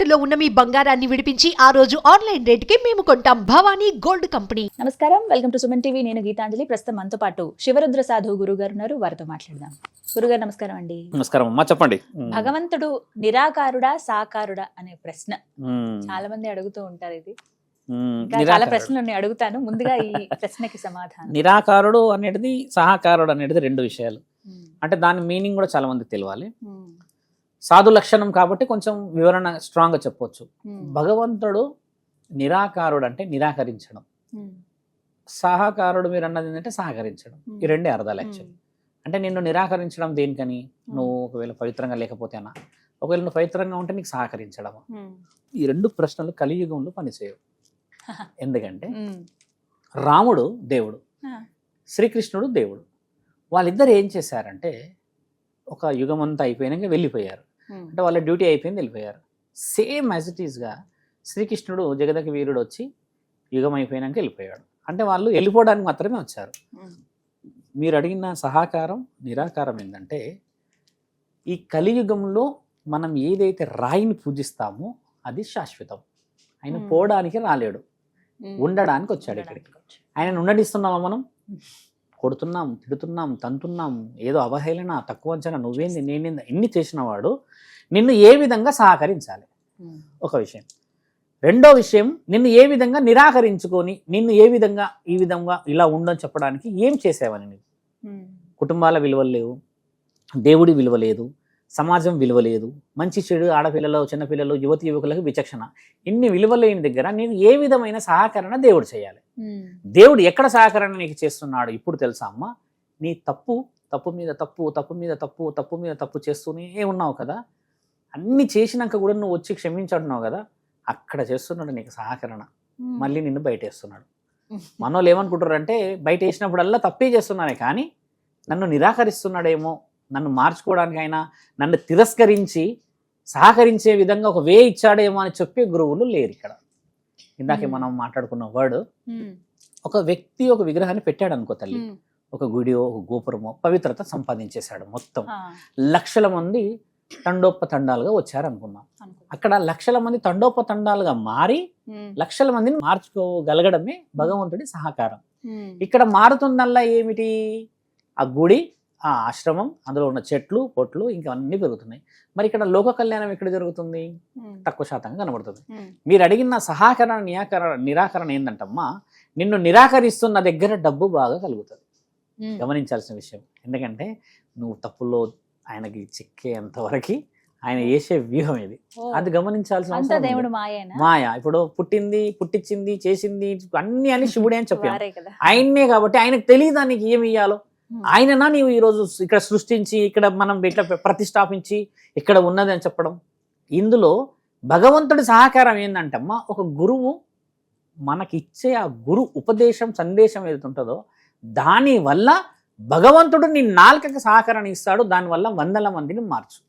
తాకట్టులో ఉన్న మీ బంగారాన్ని విడిపించి ఆ రోజు ఆన్లైన్ రేటుకి మేము కొంటాం. Bhavani gold company. నమస్కారం, వెల్కమ్ టు సుమన్ టీవీ. నేను గీతాంజలి. ప్రస్తుతం మనతో పాటు శివరుద్ర సాధువు గురుగారు ఉన్నారు. వారితో మాట్లాడదాం. గురుగారు నమస్కారం అండి. నమస్కారం అమ్మా, చెప్పండి. భగవంతుడు నిరాకారుడా సాకారుడా అనే ప్రశ్న చాలా మంది అడుగుతూ ఉంటారు. ఇది చాలా ప్రశ్నలు నేను అడుగుతాను. ముందుగా ఈ ప్రశ్నకి సమాధానం. నిరాకారుడు అనేది సహకారుడు అనేది రెండు విషయాలు. అంటే దాని మీనింగ్ కూడా చాలా మంది తెలియాలి. సాధు లక్షణం కాబట్టి కొంచెం వివరణ స్ట్రాంగ్ గా చెప్పొచ్చు. భగవంతుడు నిరాకారుడు అంటే నిరాకరించడం, సహకారుడు మీరు అన్నది ఏంటంటే సహకరించడం. ఈ రెండే అర్థాలు యాక్చువల్లీ. అంటే నిన్ను నిరాకరించడం దేనికని, నువ్వు ఒకవేళ పవిత్రంగా లేకపోతేనా, ఒకవేళ నువ్వు పవిత్రంగా ఉంటే నీకు సహకరించడం. ఈ రెండు ప్రశ్నలు కలియుగంలో పనిచేయవు. ఎందుకంటే రాముడు దేవుడు, శ్రీకృష్ణుడు దేవుడు. వాళ్ళిద్దరు ఏం చేశారంటే ఒక యుగం అంతా అయిపోయినాక వెళ్ళిపోయారు. అంటే వాళ్ళ డ్యూటీ అయిపోయింది, వెళ్ళిపోయారు. సేమ్ యాజ్ ఇట్ ఈస్గా శ్రీకృష్ణుడు జగదక వీరుడు వచ్చి యుగం అయిపోయినాక వెళ్ళిపోయాడు. అంటే వాళ్ళు వెళ్ళిపోవడానికి మాత్రమే వచ్చారు. మీరు అడిగిన సహకారం నిరాకారం ఏంటంటే, ఈ కలియుగంలో మనం ఏదైతే రాయిని పూజిస్తామో అది శాశ్వతం. ఆయన పోవడానికి రాలేడు, ఉండడానికి వచ్చాడు ఇక్కడికి. ఆయన ఉండడిస్తున్నామా మనం? కొడుతున్నాం, తిడుతున్నాం, తంతున్నాం, ఏదో అవహేళన, తక్కువ అంచనా, నువ్వేంది నేనేంది ఎన్ని చేసిన వాడు నిన్ను ఏ విధంగా సహకరించాలి ఒక విషయం. రెండో విషయం, నిన్ను ఏ విధంగా నిరాకరించుకొని నిన్ను ఏ విధంగా ఈ విధంగా ఇలా ఉండని చెప్పడానికి ఏం చేసావని. నువ్వు కుటుంబాల విలువలు లేవు, దేవుడి విలువ లేదు, సమాజం విలువ లేదు, మంచి చెడు ఆడపిల్లలు చిన్నపిల్లలు యువతి యువకులకు విచక్షణ, ఇన్ని విలువలేని దగ్గర నేను ఏ విధమైన సహకరణ దేవుడు చేయాలి? దేవుడు ఎక్కడ సహకరణ నీకు చేస్తున్నాడు ఇప్పుడు తెలుసా అమ్మ? నీ తప్పు మీద తప్పు, తప్పు మీద తప్పు, తప్పు మీద తప్పు చేస్తూనే ఉన్నావు కదా. అన్ని చేసినాక కూడా నువ్వు వచ్చి క్షమించడున్నావు కదా, అక్కడ చేస్తున్నాడు నీకు సహకరణ. మళ్ళీ నిన్ను బయటేస్తున్నాడు. మనోళ్ళు ఏమనుకుంటారు అంటే, బయట వేసినప్పుడల్లా తప్పే చేస్తున్నానే కానీ నన్ను నిరాకరిస్తున్నాడేమో, నన్ను మార్చుకోవడానికి అయినా నన్ను తిరస్కరించి సహకరించే విధంగా ఒక వే ఇచ్చాడేమో అని చెప్పే గురువులు లేరు ఇక్కడ. ఇందాకే మనం మాట్లాడుకున్న వర్డ్, ఒక వ్యక్తి ఒక విగ్రహాన్ని పెట్టాడు అనుకో తల్లి, ఒక గుడియో ఒక గోపురమో పవిత్రత సంపాదించేశాడు. మొత్తం లక్షల మంది తండోపతండాలుగా వచ్చారు అనుకున్నాం. అక్కడ లక్షల మంది తండోపతండాలుగా మారి లక్షల మందిని మార్చుకోగలగడమే భగవంతుడి సహకారం. ఇక్కడ మారుతుందల్లా ఏమిటి? ఆ గుడి, ఆ ఆశ్రమం, అందులో ఉన్న చెట్లు పొట్లు ఇంకా అన్ని పెరుగుతున్నాయి. మరి ఇక్కడ లోక కళ్యాణం ఎక్కడ జరుగుతుంది? తక్కువ శాతంగా కనబడుతుంది. మీరు అడిగిన సహకరణ నిరాకరణ ఏంటంటమ్మా, నిన్ను నిరాకరిస్తున్న దగ్గర డబ్బు బాగా కలుగుతుంది. గమనించాల్సిన విషయం. ఎందుకంటే నువ్వు తప్పుల్లో ఆయనకి చిక్కేంత వరకు ఆయన వేసే వ్యూహం ఇది. అది గమనించాల్సిన అవసరం. మాయ ఇప్పుడు పుట్టించింది చేసింది అన్ని అని శివుడే అని చెప్పాను. ఆయన్నే కాబట్టి ఆయనకు తెలియదు దానికి ఏమి ఇయ్యాలో. ఆయననా నీవు ఈరోజు ఇక్కడ సృష్టించి ఇక్కడ మనం ఇట్లా ప్రతిష్టాపించి ఇక్కడ ఉన్నది అని చెప్పడం. ఇందులో భగవంతుడి సహకారం ఏంటంటమ్మా, ఒక గురువు మనకి ఇచ్చే ఆ గురు ఉపదేశం సందేశం ఏదైతే ఉంటుందో దాని వల్ల భగవంతుడు నీ నాలుకకి సహకరణ ఇస్తాడు. దానివల్ల వందల మందిని మార్చు.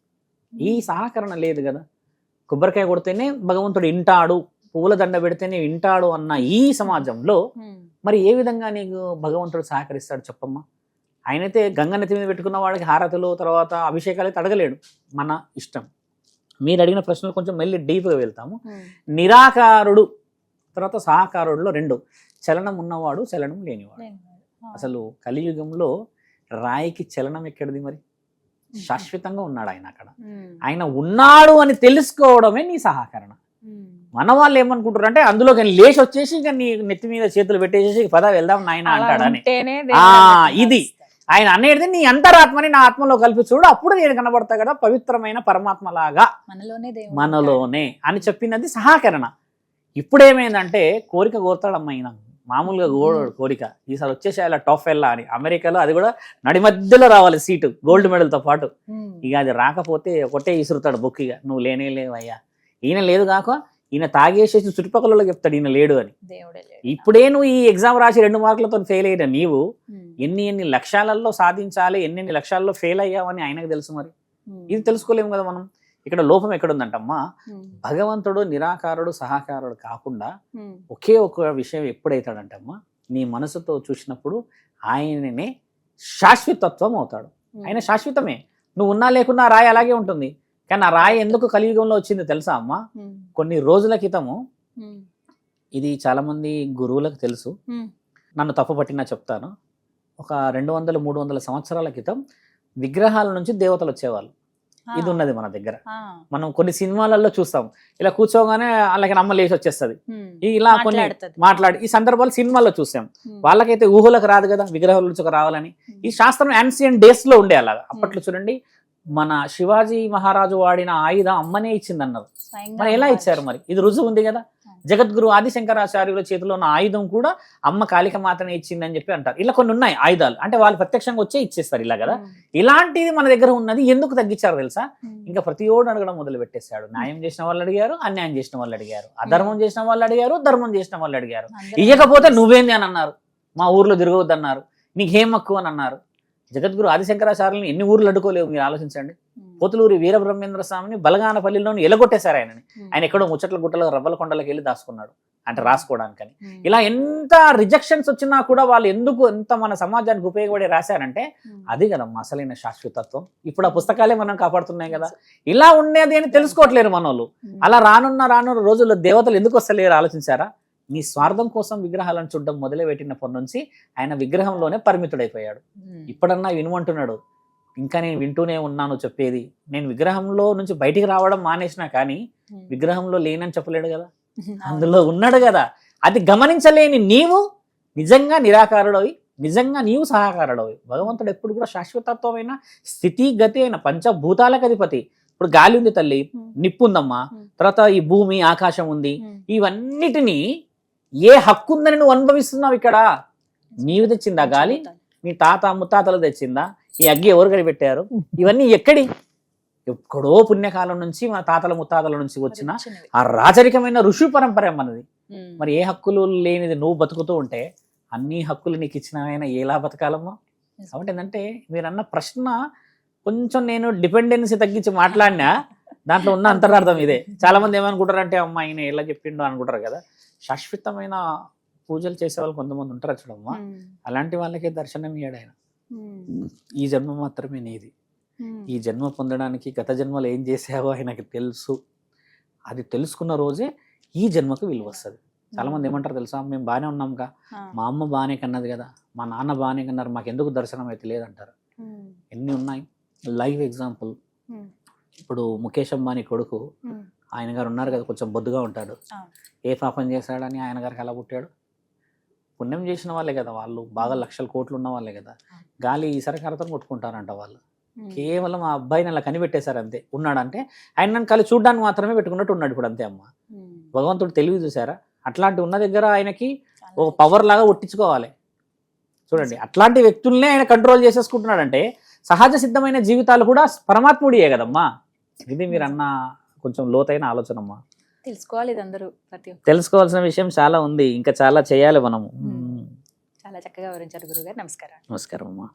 ఈ సహకరణ లేదు కదా. కొబ్బరికాయ కొడితేనే భగవంతుడు వింటాడు, పువ్వుల దండ పెడితేనే వింటాడు అన్న ఈ సమాజంలో మరి ఏ విధంగా నీకు భగవంతుడు సహకరిస్తాడు చెప్పమ్మా? ఆయనైతే గంగనెత్తి మీద పెట్టుకున్న వాడికి హారతులు తర్వాత అభిషేకాలు అయితే అడగలేడు. మన ఇష్టం. మీరు అడిగిన ప్రశ్నలు కొంచెం మళ్ళీ డీప్గా వెళ్తాము. నిరాకారుడు తర్వాత సహకారుడులో రెండు, చలనం ఉన్నవాడు చలనం లేనివాడు. అసలు కలియుగంలో రాయికి చలనం ఎక్కడిది? మరి శాశ్వతంగా ఉన్నాడు ఆయన. అక్కడ ఆయన ఉన్నాడు అని తెలుసుకోవడమే నీ సహకరణ. మన వాళ్ళు ఏమనుకుంటారు అంటే అందులోకి లేచి వచ్చేసి ఇక నీ నెత్తి మీద చేతులు పెట్టేసేసి పద వెళ్దాం నాయన అంటాడని. ఇది ఆయన అనేది నీ అంతరాత్మని నా ఆత్మలో కలిపి చూడు, అప్పుడు నేను కనబడతా కదా పవిత్రమైన పరమాత్మలాగా మనలోనే అని చెప్పినది సహకరణ. ఇప్పుడేమైందంటే కోరిక కోరుతాడమ్మ ఆయన, మామూలుగా కోరిక ఈసారి వచ్చేసేయాల టాప్ వెళ్ళా అని. అమెరికాలో అది కూడా నడి మధ్యలో రావాలి సీటు, గోల్డ్ మెడల్తో పాటు. ఇక అది రాకపోతే ఒకటే ఇసురుతాడు బొక్కిగా, నువ్వు లేనే లేవయ్యా. ఈయన లేదు కాక ఈయన తాగేసేసి చుట్టుపక్కల చెప్తాడు ఈయన లేడు అని. ఇప్పుడే నువ్వు ఈ ఎగ్జామ్ రాసి 2 మార్కులతో ఫెయిల్ అయినా నీవు ఎన్ని లక్ష్యాలలో సాధించాలి, ఎన్ని లక్ష్యాల్లో ఫెయిల్ అయ్యావని ఆయనకు తెలుసు. మరి ఇది తెలుసుకోలేము కదా మనం. ఇక్కడ లోపం ఎక్కడుందంటమ్మా, భగవంతుడు నిరాకారుడు సహకారుడు కాకుండా ఒకే ఒక విషయం ఎప్పుడైతాడంటమ్మా, నీ మనసుతో చూసినప్పుడు ఆయననే శాశ్వతత్వం అవుతాడు. ఆయన శాశ్వతమే. నువ్వు ఉన్నా లేకున్నా రాయి అలాగే ఉంటుంది. కానీ ఆ రాయి ఎందుకు కలియుగంలో వచ్చింది తెలుసా అమ్మా? కొన్ని రోజుల క్రితము, ఇది చాలా మంది గురువులకు తెలుసు, నన్ను తప్పు పట్టినా చెప్తాను, ఒక 200-300 సంవత్సరాల క్రితం విగ్రహాల నుంచి దేవతలు వచ్చేవాళ్ళు. ఇది ఉన్నది మన దగ్గర. మనం కొన్ని సినిమాలలో చూస్తాం, ఇలా కూర్చోగానే వాళ్ళకి నమ్మ లేచి వచ్చేస్తుంది, ఇలా కొన్ని మాట్లాడి ఈ సందర్భాలు సినిమాల్లో చూసాం. వాళ్ళకైతే ఊహలకు రాదు కదా విగ్రహాల నుంచి రావాలని. ఈ శాస్త్రం యాన్సియన్ డేస్ లో ఉండే అలాగా. అప్పట్లో చూడండి, మన శివాజీ మహారాజు వాడిన ఆయుధం అమ్మనే ఇచ్చిందన్నారు. మరి ఎలా ఇచ్చారు? మరి ఇది రుజువు ఉంది కదా. జగద్గురు ఆదిశంకరాచార్యుల చేతిలో ఉన్న ఆయుధం కూడా అమ్మ కాళిక మాత్రమే ఇచ్చిందని చెప్పి అంటారు. ఇలా కొన్ని ఉన్నాయి ఆయుధాలు, అంటే వాళ్ళు ప్రత్యక్షంగా వచ్చే ఇచ్చేస్తారు ఇలా కదా. ఇలాంటిది మన దగ్గర ఉన్నది ఎందుకు తగ్గించారు తెలుసా? ఇంకా ప్రతి ఓడు అడగడం మొదలు పెట్టేశాడు. న్యాయం చేసిన వాళ్ళు అడిగారు, అన్యాయం చేసిన వాళ్ళు అడిగారు, అధర్మం చేసిన వాళ్ళు అడిగారు, ధర్మం చేసిన వాళ్ళు అడిగారు. ఇయ్యకపోతే నువ్వేంది అని అన్నారు, మా ఊర్లో తిరగవద్దు అన్నారు, నీకేం హక్కు అని అన్నారు. జగద్గురు ఆదిశంకరాచార్యులను ఎన్ని ఊర్లు అడ్డుకోలేవు మీరు ఆలోచించండి. పోతులూరి వీరబ్రహ్మేంద్ర స్వామిని బలగానపల్లిలోని ఎలగొట్టేశారు ఆయనని. ఆయన ఎక్కడో ముచ్చట్ల గుట్టలో రవ్వల కొండలకు వెళ్ళి దాచుకున్నాడు, అంటే రాసుకోవడానికని. ఇలా ఎంత రిజెక్షన్స్ వచ్చినా కూడా వాళ్ళు ఎందుకు ఎంత మన సమాజానికి ఉపయోగపడి రాశారంటే అది కదమ్మా అసలైన శాశ్వతత్వం. ఇప్పుడు ఆ పుస్తకాలే మనం కాపాడుతున్నాయి కదా. ఇలా ఉండేది అని తెలుసుకోవట్లేరు మనోళ్ళు. అలా రానున్న రోజుల్లో దేవతలు ఎందుకు వస్తలేరు ఆలోచించారా? నీ స్వార్థం కోసం విగ్రహాలను చూడడం మొదలుపెట్టినప్పటి నుంచి ఆయన విగ్రహంలోనే పరిమితుడైపోయాడు. ఇప్పుడన్నా వినుమంటున్నాడు, ఇంకా నేను వింటూనే ఉన్నాను చెప్పేది. నేను విగ్రహంలో నుంచి బయటికి రావడం మానేసినా కానీ విగ్రహంలో లేనని చెప్పలేడు కదా, అందులో ఉన్నాడు కదా. అది గమనించలేని నీవు నిజంగా నిరాకారుడవి, నిజంగా నీవు సహకారుడవి. భగవంతుడు ఎప్పుడు కూడా శాశ్వతత్వమైన స్థితి గతి అయిన పంచభూతాలకు అధిపతి. ఇప్పుడు గాలి ఉంది తల్లి, నిప్పు ఉందమ్మా, తర్వాత ఈ భూమి ఆకాశం ఉంది. ఇవన్నిటినీ ఏ హక్కు ఉందని నువ్వు అనుభవిస్తున్నావు? ఇక్కడ నీవు తెచ్చిందా గాలి? మీ తాత ముత్తాతలు తెచ్చిందా? ఈ అగ్గి ఎవరు కనిపెట్టారు? ఇవన్నీ ఎక్కడో పుణ్యకాలం నుంచి మా తాతల ముత్తాతల నుంచి వచ్చిన ఆ రాజరికమైన ఋషి పరంపర మనది. మరి ఏ హక్కులు లేనిది నువ్వు బతుకుతూ ఉంటే అన్ని హక్కులు నీకు ఇచ్చినవైనా ఎలా బతకాలమ్మా? కాబట్టి ఏంటంటే మీరన్న ప్రశ్న కొంచెం నేను డిపెండెన్సీ తగ్గించి మాట్లాడినా దాంట్లో ఉన్న అంతరార్థం ఇదే. చాలా మంది ఏమనుకుంటారంటే అమ్మ ఆయన ఎలా చెప్పిండో అనుకుంటారు కదా. శాశ్వతమైన పూజలు చేసే వాళ్ళు కొంతమంది ఉంటారు చూడమ్మా, అలాంటి వాళ్ళకే దర్శనం ఇయ్యాడు ఆయన. ఈ జన్మ మాత్రమే నీది, ఈ జన్మ పొందడానికి గత జన్మలు ఏం చేసావో ఆయనకి తెలుసు. అది తెలుసుకున్న రోజే ఈ జన్మకు విలువ వస్తుంది. చాలా మంది ఏమంటారు తెలుసా, మేము బాగానే ఉన్నాంగా, మా అమ్మ బాగానే కన్నది కదా, మా నాన్న బాగానే కన్నారు, మాకెందుకు దర్శనం అయితే లేదంటారు. ఎన్ని ఉన్నాయి లైవ్ ఎగ్జాంపుల్. ఇప్పుడు ముఖేష్ అంబానీ కొడుకు ఆయన గారు ఉన్నారు కదా, కొంచెం బొద్దుగా ఉంటాడు. ఏ పాపం చేశాడని ఆయన గారికి అలా పుట్టాడు? పుణ్యం చేసిన వాళ్ళే కదా వాళ్ళు, బాగా లక్షల కోట్లు ఉన్న వాళ్ళే కదా. గాలి ఈసరికరతో కొట్టుకుంటారంట వాళ్ళు. కేవలం ఆ అబ్బాయిని అలా కనిపెట్టేశారు అంతే. ఉన్నాడంటే ఆయన నన్ను కలిసి చూడడానికి మాత్రమే పెట్టుకున్నట్టు ఉన్నాడు ఇప్పుడు అంతే అమ్మ. భగవంతుడు తెలివి చూసారా? అట్లాంటి ఉన్న దగ్గర ఆయనకి ఒక పవర్ లాగా ఒట్టించుకోవాలి. చూడండి, అట్లాంటి వ్యక్తుల్నే ఆయన కంట్రోల్ చేసేసుకుంటున్నాడంటే సహజ సిద్ధమైన జీవితాలు కూడా పరమాత్ముడియే కదమ్మా. ఇది మీరు అన్న కొంచెం లోతైన ఆలోచన అమ్మా. తెలుసుకోవాలి ఇది అందరూ, తెలుసుకోవాల్సిన విషయం చాలా ఉంది, ఇంకా చాలా చేయాలి మనము. చాలా చక్కగా వివరించారు గురుగారు. నమస్కారం. నమస్కారం అమ్మా.